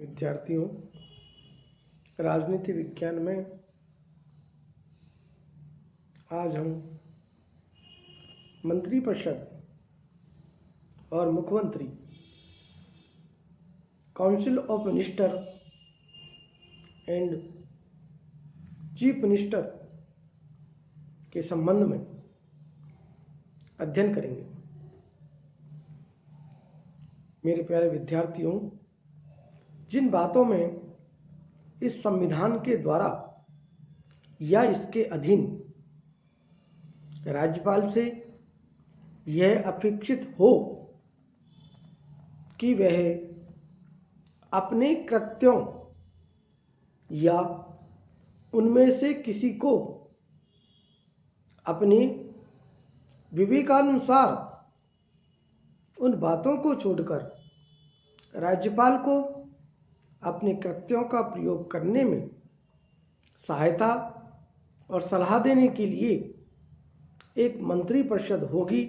विद्यार्थियों, राजनीति विज्ञान में आज हम मंत्रिपरिषद और मुख्यमंत्री, council of minister and chief minister के संबंध में अध्ययन करेंगे। मेरे प्यारे विद्यार्थियों, जिन बातों में इस संविधान के द्वारा या इसके अधीन राज्यपाल से यह अपेक्षित हो कि वह अपने कृत्यों या उनमें से किसी को अपने विवेकानुसार उन बातों को छोड़कर राज्यपाल को अपने कृत्यों का प्रयोग करने में सहायता और सलाह देने के लिए एक मंत्रिपरिषद होगी,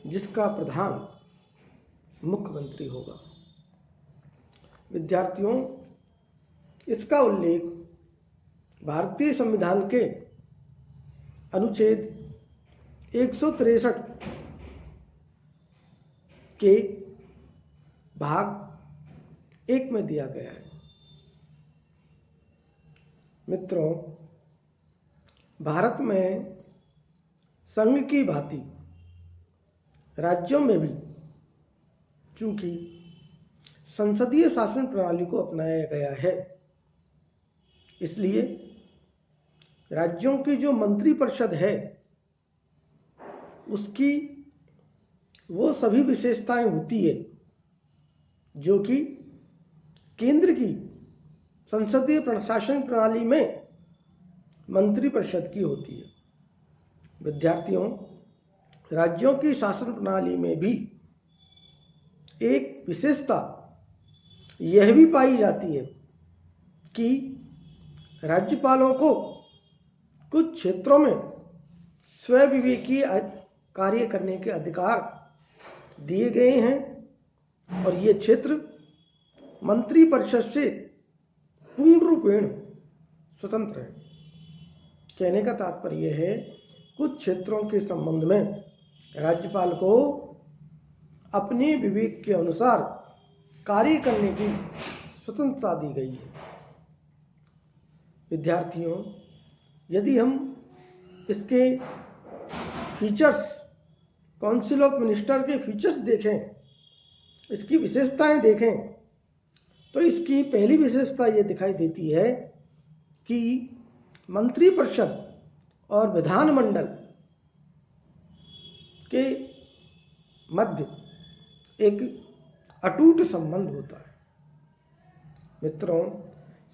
जिसका प्रधान मुख्यमंत्री होगा। विद्यार्थियों, इसका उल्लेख भारतीय संविधान के अनुच्छेद 163 के भाग 1 में दिया गया है। मित्रों, भारत में संघ की भांति राज्यों में भी चूंकि संसदीय शासन प्रणाली को अपनाया गया है, इसलिए राज्यों की जो मंत्रिपरिषद है उसकी वो सभी विशेषताएं होती है जो कि केंद्र की संसदीय प्रशासन प्रणाली में मंत्रिपरिषद की होती है। विद्यार्थियों, राज्यों की शासन प्रणाली में भी एक विशेषता यह भी पाई जाती है कि राज्यपालों को कुछ क्षेत्रों में स्वविवेकी कार्य करने के अधिकार दिए गए हैं और ये क्षेत्र मंत्रिपरिषद से पूर्ण रूपेण स्वतंत्र है। कहने का तात्पर्य है, कुछ क्षेत्रों के संबंध में राज्यपाल को अपने विवेक के अनुसार कार्य करने की स्वतंत्रता दी गई है। विद्यार्थियों, यदि हम इसके फीचर्स, काउंसिल ऑफ मिनिस्टर के फीचर्स देखें, इसकी विशेषताएं देखें, तो इसकी पहली विशेषता ये दिखाई देती है कि मंत्रिपरिषद और विधानमंडल के मध्य एक अटूट संबंध होता है। मित्रों,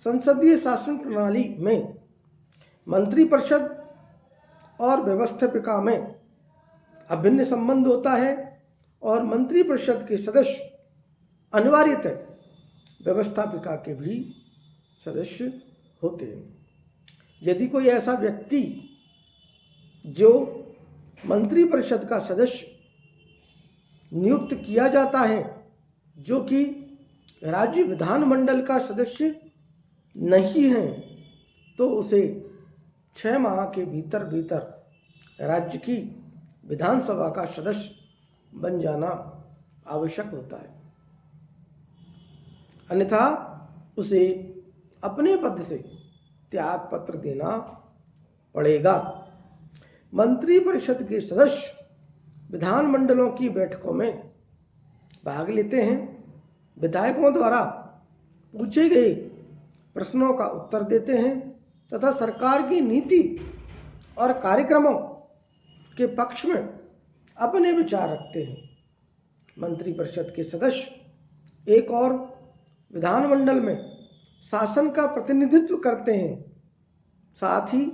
संसदीय शासन प्रणाली में मंत्रिपरिषद और व्यवस्थापिका में अभिन्न संबंध होता है और मंत्रिपरिषद के सदस्य अनिवार्यतः व्यवस्थापिका के भी सदस्य होते हैं। यदि कोई ऐसा व्यक्ति जो मंत्रिपरिषद का सदस्य नियुक्त किया जाता है जो कि राज्य विधानमंडल का सदस्य नहीं है, तो उसे 6 माह के भीतर भीतर राज्य की विधानसभा का सदस्य बन जाना आवश्यक होता है, अन्यथा उसे अपने पद से त्याग पत्र देना पड़ेगा। मंत्रिपरिषद के सदस्य विधानमंडलों की बैठकों में भाग लेते हैं, विधायकों द्वारा पूछे गए प्रश्नों का उत्तर देते हैं तथा सरकार की नीति और कार्यक्रमों के पक्ष में अपने विचार रखते हैं। मंत्रिपरिषद के सदस्य एक और विधानमंडल में शासन का प्रतिनिधित्व करते हैं, साथ ही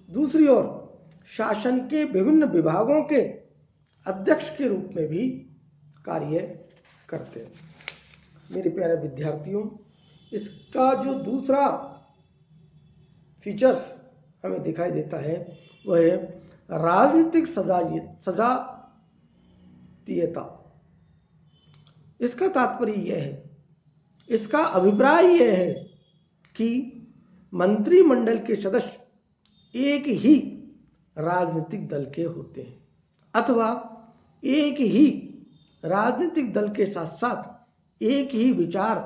दूसरी ओर शासन के विभिन्न विभागों के अध्यक्ष के रूप में भी कार्य करते हैं। मेरे प्यारे विद्यार्थियों, इसका जो दूसरा फीचर्स हमें दिखाई देता है वह है राजनीतिक सजातीयता। इसका तात्पर्य यह है, इसका अभिप्राय यह है कि मंत्रिमंडल के सदस्य एक ही राजनीतिक दल के होते हैं अथवा एक ही राजनीतिक दल के साथ साथ एक ही विचार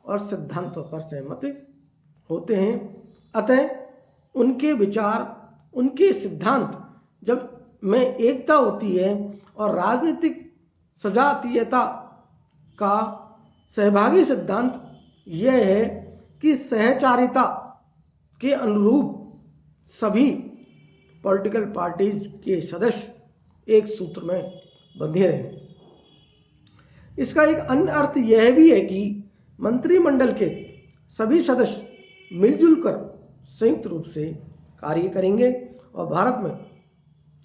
और सिद्धांतों पर सहमत होते हैं। अतः उनके विचार, उनके सिद्धांत जब में एकता होती है और राजनीतिक सजातीयता का सहभागी सिद्धांत यह है कि सहचारिता के अनुरूप सभी पॉलिटिकल पार्टीज के सदस्य एक सूत्र में बंधे रहें। इसका एक अन्य अर्थ यह भी है कि मंत्रिमंडल के सभी सदस्य मिलजुल कर संयुक्त रूप से कार्य करेंगे और भारत में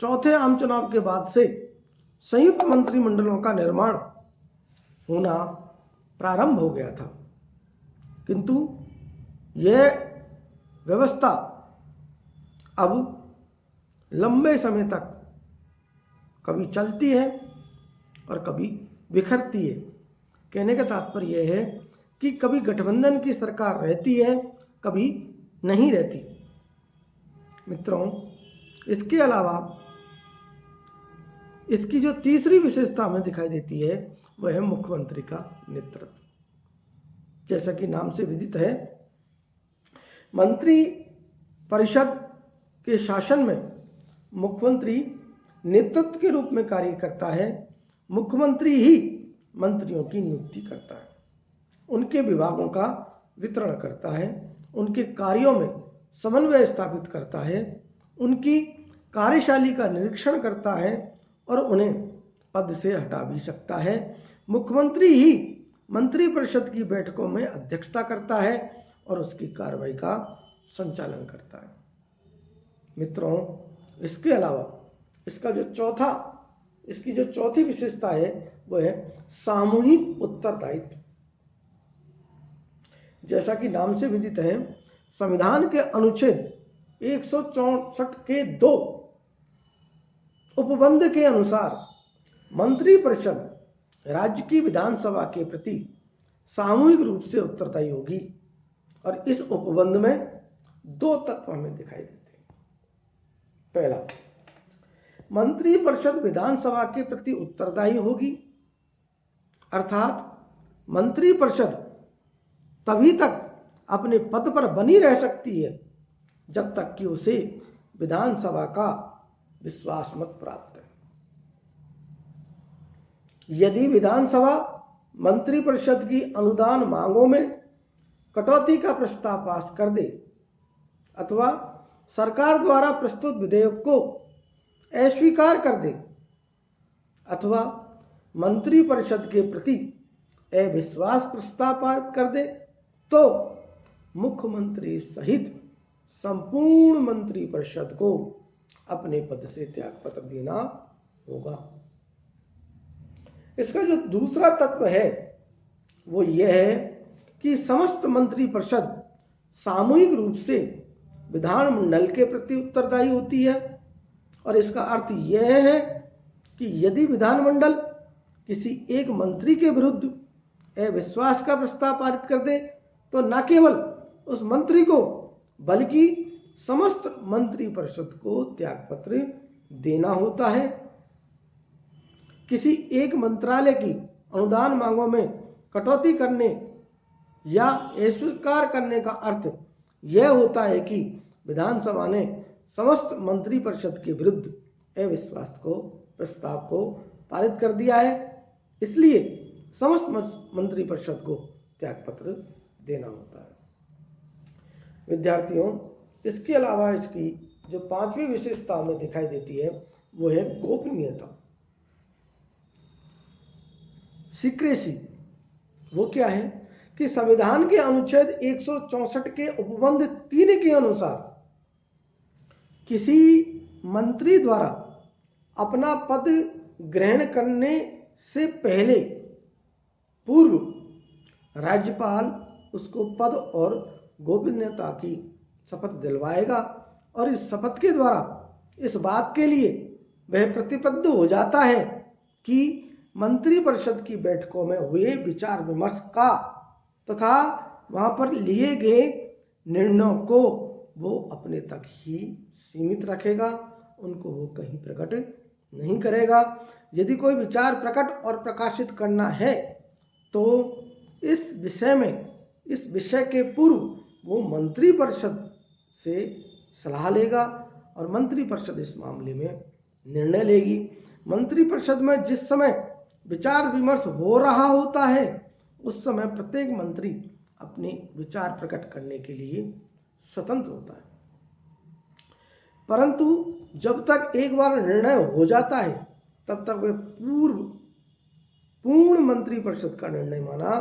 चौथे आम चुनाव के बाद से संयुक्त मंत्रिमंडलों का निर्माण होना प्रारंभ हो गया था, किंतु यह व्यवस्था अब लंबे समय तक कभी चलती है और कभी बिखरती है। कहने का तात्पर्य यह है कि कभी गठबंधन की सरकार रहती है, कभी नहीं रहती। मित्रों, इसके अलावा इसकी जो तीसरी विशेषता हमें दिखाई देती है वह है मुख्यमंत्री का नेतृत्व। जैसा कि नाम से विदित है, मंत्री परिषद के शासन में मुख्यमंत्री नेतृत्व के रूप में कार्य करता है। मुख्यमंत्री ही मंत्रियों की नियुक्ति करता है, उनके विभागों का वितरण करता है, उनके कार्यों में समन्वय स्थापित करता है, उनकी कार्यशैली का निरीक्षण करता है और उन्हें पद से हटा भी सकता है। मुख्यमंत्री ही मंत्रिपरिषद की बैठकों में अध्यक्षता करता है और उसकी कार्रवाई का संचालन करता है। मित्रों, इसके अलावा इसकी जो चौथी विशेषता है वह है सामूहिक उत्तरदायित्व। जैसा कि नाम से विदित है, संविधान के अनुच्छेद 164 के 2 उपबंध के अनुसार मंत्रिपरिषद राज्य की विधानसभा के प्रति सामूहिक रूप से उत्तरदायी होगी और इस उपबंध में 2 तत्व हमें दिखाई देते हैं। पहला, मंत्रिपरिषद विधानसभा के प्रति उत्तरदायी होगी, अर्थात मंत्रिपरिषद तभी तक अपने पद पर बनी रह सकती है जब तक कि उसे विधानसभा का विश्वास मत प्राप्त है। यदि विधानसभा मंत्रिपरिषद की अनुदान मांगों में कटौती का प्रस्ताव पास कर दे अथवा सरकार द्वारा प्रस्तुत विधेयक को अस्वीकार कर दे अथवा मंत्रिपरिषद के प्रति अविश्वास प्रस्ताव पारित कर दे, तो मुख्यमंत्री सहित संपूर्ण मंत्रिपरिषद को अपने पद से त्यागपत्र देना होगा। इसका जो दूसरा तत्व है वो यह है कि समस्त मंत्रिपरिषद सामूहिक रूप से विधानमंडल के प्रति उत्तरदायी होती है और इसका अर्थ यह है कि यदि विधानमंडल किसी एक मंत्री के विरुद्ध अविश्वास का प्रस्ताव पारित कर दे तो न केवल उस मंत्री को बल्कि समस्त मंत्रिपरिषद को त्यागपत्र देना होता है। किसी एक मंत्रालय की अनुदान मांगों में कटौती करने या अस्वीकार करने का अर्थ यह होता है कि विधानसभा ने समस्त मंत्रिपरिषद के विरुद्ध अविश्वास प्रस्ताव को पारित कर दिया है, इसलिए समस्त मंत्रिपरिषद को त्यागपत्र देना होता है। विद्यार्थियों, इसके अलावा इसकी जो 5वीं विशेषता हमें दिखाई देती है वो है गोपनीयता, सीक्रेसी। वो क्या है कि संविधान के अनुच्छेद 164 के उपबंध 3 के अनुसार किसी मंत्री द्वारा अपना पद ग्रहण करने से पहले पूर्व राज्यपाल उसको पद और गोपनीयता की शपथ दिलवाएगा और इस शपथ के द्वारा इस बात के लिए वह प्रतिबद्ध हो जाता है कि मंत्रिपरिषद की बैठकों में हुए विचार विमर्श का तथा वहां पर लिए गए निर्णयों को वो अपने तक ही सीमित रखेगा, उनको वो कहीं प्रकट नहीं करेगा। यदि कोई विचार प्रकट और प्रकाशित करना है तो इस विषय के पूर्व वो मंत्रिपरिषद से सलाह लेगा और मंत्रिपरिषद इस मामले में निर्णय लेगी। मंत्रिपरिषद में जिस समय विचार विमर्श हो रहा होता है उस समय प्रत्येक मंत्री अपने विचार प्रकट करने के लिए स्वतंत्र होता है, परंतु जब तक एक बार निर्णय हो जाता है तब तक वह पूर्ण मंत्रिपरिषद का निर्णय माना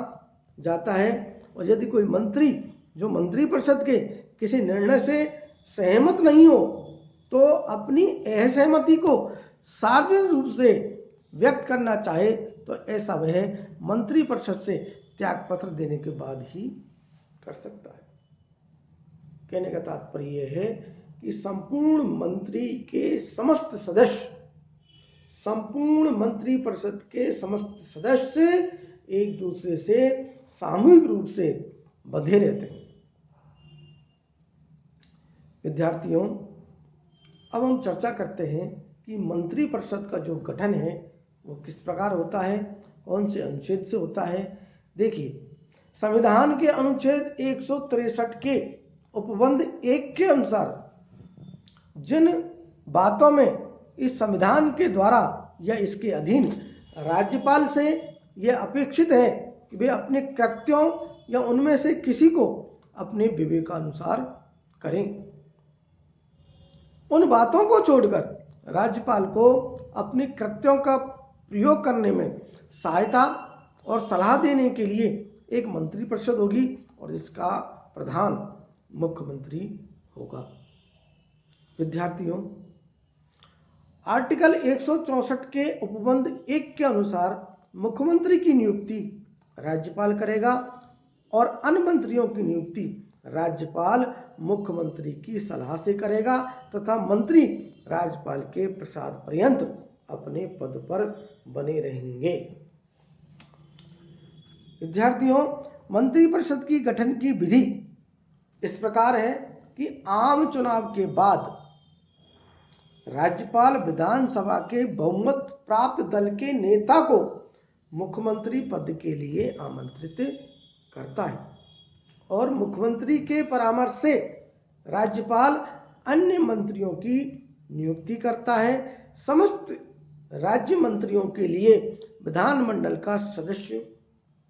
जाता है। और यदि कोई मंत्री जो मंत्रिपरिषद के किसी निर्णय से सहमत नहीं हो तो अपनी असहमति को सार्वजनिक रूप से व्यक्त करना चाहे तो ऐसा वह मंत्रिपरिषद से त्यागपत्र देने के बाद ही कर सकता है। कहने का तात्पर्य यह है कि संपूर्ण मंत्रिपरिषद के समस्त सदस्य एक दूसरे से सामूहिक रूप से बंधे रहते हैं। विद्यार्थियों, अब हम चर्चा करते हैं कि मंत्रिपरिषद का जो गठन है वो किस प्रकार होता है, कौन से अनुच्छेद से होता है। देखिए, संविधान के अनुच्छेद 163 के उपबंध 1 के अनुसार जिन बातों में इस संविधान के द्वारा या इसके अधीन राज्यपाल से यह अपेक्षित है कि वे अपने कृत्यों या उनमें से किसी को अपने विवेकानुसार करें, उन बातों को छोड़कर राज्यपाल को अपने कृत्यों का प्रयोग करने में सहायता और सलाह देने के लिए एक मंत्रिपरिषद होगी और इसका प्रधान मुख्यमंत्री होगा। विद्यार्थियों, आर्टिकल 164 के उपबंध 1 के अनुसार मुख्यमंत्री की नियुक्ति राज्यपाल करेगा और अन्य मंत्रियों की नियुक्ति राज्यपाल मुख्यमंत्री की सलाह से करेगा तथा मंत्री राज्यपाल के प्रसाद पर्यंत अपने पद पर बने रहेंगे। विद्यार्थियों, मंत्रिपरिषद की गठन की विधि इस प्रकार है कि आम चुनाव के बाद राज्यपाल विधानसभा के बहुमत प्राप्त दल के नेता को मुख्यमंत्री पद के लिए आमंत्रित करता है और मुख्यमंत्री के परामर्श से राज्यपाल अन्य मंत्रियों की नियुक्ति करता है। समस्त राज्य मंत्रियों के लिए विधानमंडल का सदस्य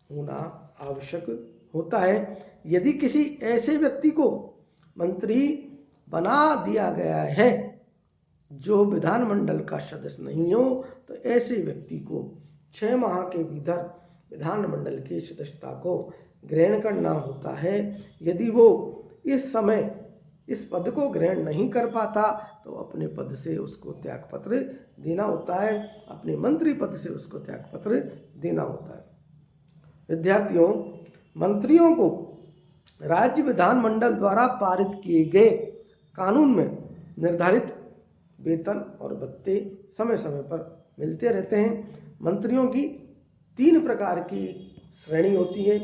होना आवश्यक होता है। यदि किसी ऐसे व्यक्ति को मंत्री बना दिया गया है जो विधानमंडल का सदस्य नहीं हो तो ऐसे व्यक्ति को 6 माह के भीतर विधानमंडल की सदस्यता को ग्रहण करना होता है। यदि वो इस समय इस पद को ग्रहण नहीं कर पाता तो अपने पद से उसको त्यागपत्र देना होता है, अपने मंत्री पद से उसको त्यागपत्र देना होता है। विद्यार्थियों, मंत्रियों को राज्य विधानमंडल द्वारा पारित किए गए कानून में निर्धारित वेतन और भत्ते समय समय पर मिलते रहते हैं। मंत्रियों की 3 प्रकार की श्रेणी होती है।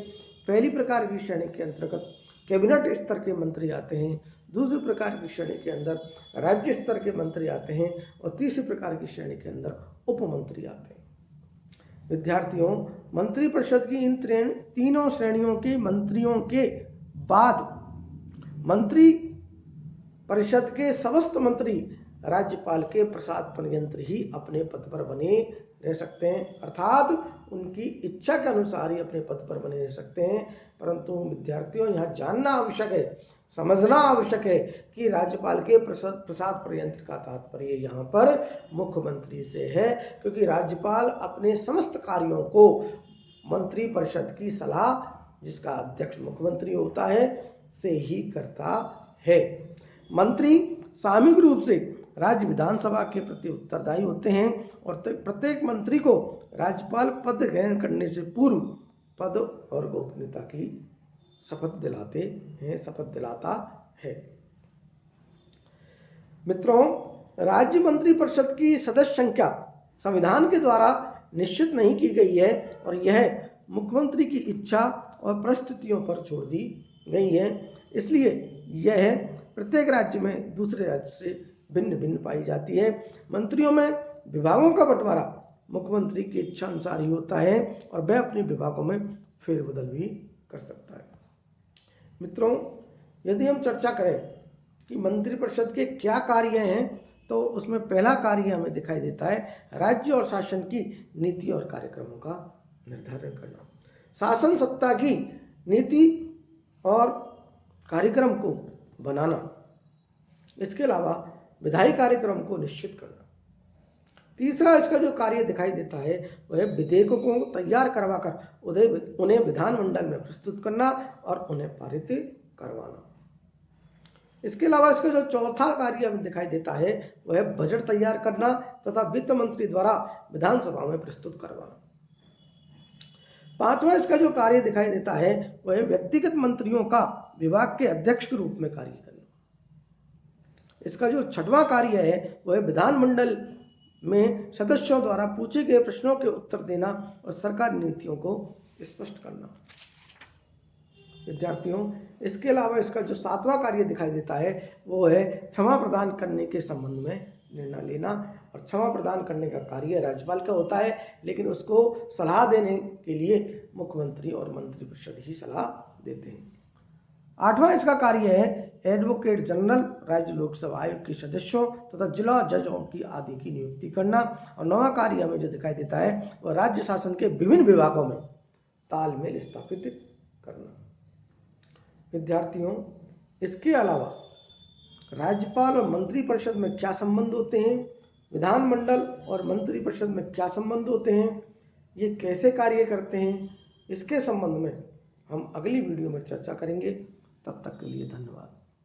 पहली प्रकार की श्रेणी के अंतर्गत कैबिनेट स्तर के मंत्री आते हैं, दूसरी प्रकार की श्रेणी के अंदर राज्य स्तर के मंत्री आते हैं और तीसरी प्रकार की श्रेणी के अंदर उप मंत्री आते हैं। विद्यार्थियों, मंत्रिपरिषद की इन तीनों श्रेणियों के मंत्रियों के बाद मंत्री परिषद के समस्त मंत्री राज्यपाल के प्रसाद पर्यंत ही अपने पद पर बने रह सकते हैं, अर्थात उनकी इच्छा के अनुसार ही अपने पद पर बने रह सकते हैं। परंतु विद्यार्थियों, यहाँ जानना आवश्यक है, समझना आवश्यक है कि राज्यपाल के प्रसाद पर्यंत का तात्पर्य यहाँ पर मुख्यमंत्री से है, क्योंकि राज्यपाल अपने समस्त कार्यों को मंत्री परिषद की सलाह, जिसका अध्यक्ष मुख्यमंत्री होता है, से ही करता है। मंत्री सामूहिक रूप से राज्य विधानसभा के प्रति उत्तरदायी होते हैं और प्रत्येक मंत्री को राज्यपाल पद ग्रहण करने से पूर्व पद और गोपनीयता की शपथ दिलाता है। मित्रों, राज्य मंत्रिपरिषद की सदस्य संख्या संविधान के द्वारा निश्चित नहीं की गई है और यह मुख्यमंत्री की इच्छा और परिस्थितियों पर छोड़ दी गई है, इसलिए यह प्रत्येक राज्य में दूसरे राज्य से भिन्न भिन्न पाई जाती है। मंत्रियों में विभागों का बंटवारा मुख्यमंत्री की इच्छा अनुसार ही होता है और वह अपने विभागों में फेरबदल भी कर सकता है। मित्रों, यदि हम चर्चा करें कि मंत्रिपरिषद के क्या कार्य हैं, तो उसमें पहला कार्य हमें दिखाई देता है राज्य और शासन की नीति और कार्यक्रमों का निर्धारण करना। शासन सत्ता की नीति और कार्यक्रम को बनाना, इसके अलावा विधायी कार्यक्रम को निश्चित करना। तीसरा इसका जो कार्य दिखाई देता है वह विधेयकों को तैयार करवाकर उन्हें विधानमंडल में प्रस्तुत करना और उन्हें पारित करवाना। इसके अलावा इसका जो चौथा कार्य हमें दिखाई देता है वह बजट तैयार करना तथा वित्त मंत्री द्वारा विधानसभा में प्रस्तुत करवाना। पांचवा इसका जो कार्य दिखाई देता है वह व्यक्तिगत मंत्रियों का विभाग के अध्यक्ष के रूप में कार्य करना। इसका जो छठवां कार्य है वह विधानमंडल में सदस्यों द्वारा पूछे गए प्रश्नों के उत्तर देना और सरकारी नीतियों को स्पष्ट करना। विद्यार्थियों, इसके अलावा इसका जो सातवां कार्य दिखाई देता है वो है क्षमा प्रदान करने के संबंध में निर्णय लेना। और क्षमा प्रदान करने का कार्य राज्यपाल का होता है, लेकिन उसको सलाह देने के लिए मुख्यमंत्री और मंत्रिपरिषद ही सलाह देते हैं। आठवां इसका कार्य है एडवोकेट जनरल राज्य लोकसभा आयोग के सदस्यों तथा जिला जजों की आदि की नियुक्ति करना। और नौवां कार्य हमें जो दिखाई देता है वह राज्य शासन के विभिन्न विभागों में तालमेल स्थापित करना। विद्यार्थियों, इसके अलावा राज्यपाल और मंत्रिपरिषद में क्या संबंध होते हैं, विधानमंडल और मंत्रिपरिषद में क्या संबंध होते हैं, ये कैसे कार्य करते हैं, इसके संबंध में हम अगली वीडियो में चर्चा करेंगे। तब तक के लिए धन्यवाद।